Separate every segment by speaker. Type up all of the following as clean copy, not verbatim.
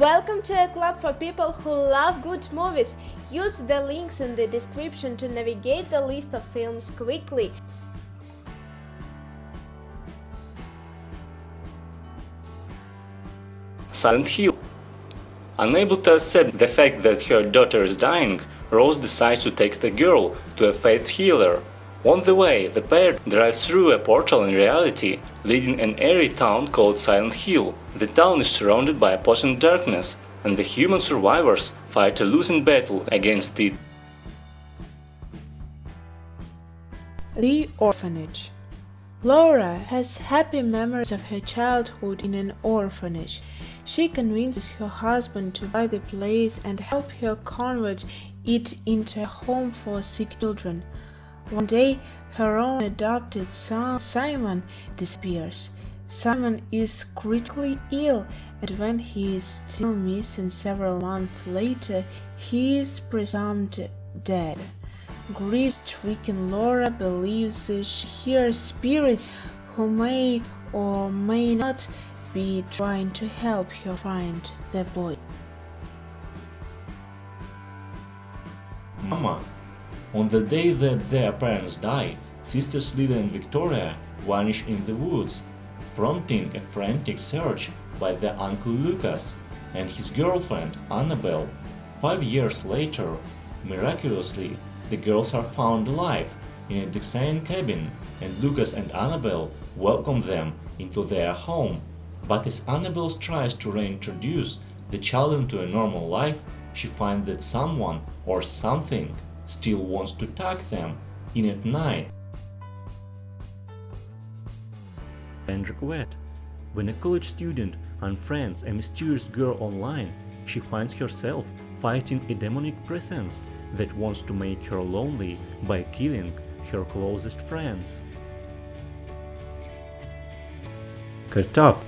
Speaker 1: Welcome to a club for people who love good movies. Use the links in the description to navigate the list of films quickly.
Speaker 2: Silent Hill. Unable to accept the fact that her daughter is dying, Rose decides to take the girl to a faith healer. On the way, the pair drives through a portal in reality, leading an airy town called Silent Hill. The town is surrounded by opposing darkness, and the human survivors fight a losing battle against it.
Speaker 3: The Orphanage. Laura has happy memories of her childhood in an orphanage. She convinces her husband to buy the place and help her convert it into a home for sick children. One day, her own adopted son Simon disappears. Simon is critically ill, and when he is still missing several months later, he is presumed dead. Grief-stricken Laura believes she hears spirits who may or may not be trying to help her find the boy.
Speaker 4: Mama. On the day that their parents die, sisters Lily and Victoria vanish in the woods, prompting a frantic search by their uncle Lucas and his girlfriend Annabelle. 5 years later, miraculously, the girls are found alive in a Dixonian cabin, and Lucas and Annabelle welcome them into their home. But as Annabelle tries to reintroduce the children to a normal life, she finds that someone or something still wants to tuck them in at night.
Speaker 5: And Wet. When a college student unfriends a mysterious girl online, she finds herself fighting a demonic presence that wants to make her lonely by killing her closest friends. Cut Up.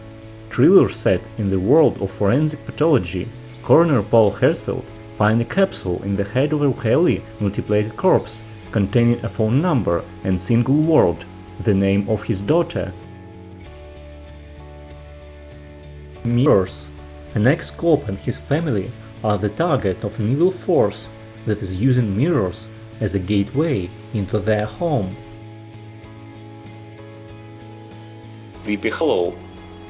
Speaker 5: Thriller set in the world of forensic pathology, coroner Paul Hersfeld finds a capsule in the head of a heavily mutilated corpse containing a phone number and single word, the name of his daughter. Mirrors. An ex-cop and his family are the target of an evil force that is using mirrors as a gateway into their home.
Speaker 2: Sleepy Hollow.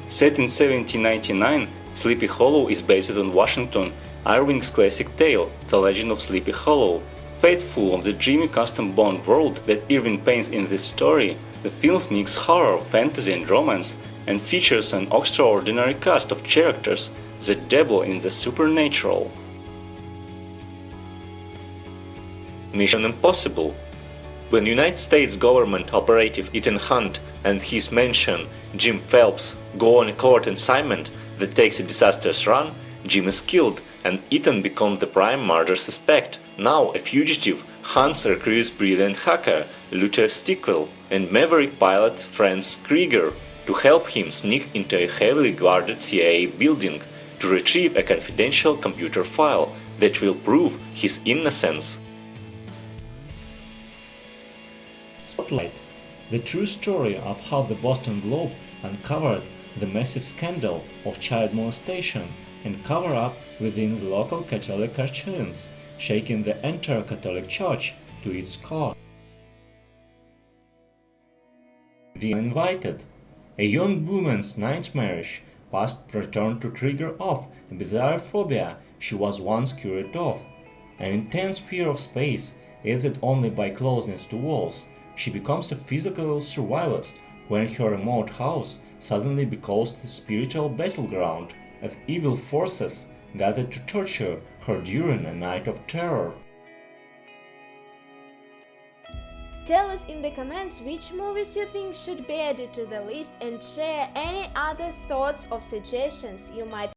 Speaker 2: Set in 1799, Sleepy Hollow is based on Washington Irving's classic tale, The Legend of Sleepy Hollow. Faithful of the dreamy custom-bound world that Irving paints in this story, the films mix horror, fantasy and romance, and features an extraordinary cast of characters that dabble in the supernatural. Mission Impossible. When United States government operative Ethan Hunt and his mention Jim Phelps go on a court assignment that takes a disastrous run, Jim is killed and Ethan becomes the prime murder suspect. Now a fugitive, Hunt recruits brilliant hacker Luther Stickwell and maverick pilot Franz Krieger to help him sneak into a heavily guarded CIA building to retrieve a confidential computer file that will prove his innocence.
Speaker 4: Spotlight. The true story of how the Boston Globe uncovered the massive scandal of child molestation and cover-up within the local Catholic cartoons, shaking the entire Catholic Church to its core. The Uninvited. A young woman's nightmarish past returned to trigger off a bizarre phobia she was once cured of. An intense fear of space, aided only by closeness to walls, she becomes a physical survivalist when her remote house suddenly becomes the spiritual battleground as evil forces gather to torture her during a night of terror.
Speaker 1: Tell us in the comments which movies you think should be added to the list and share any other thoughts or suggestions you might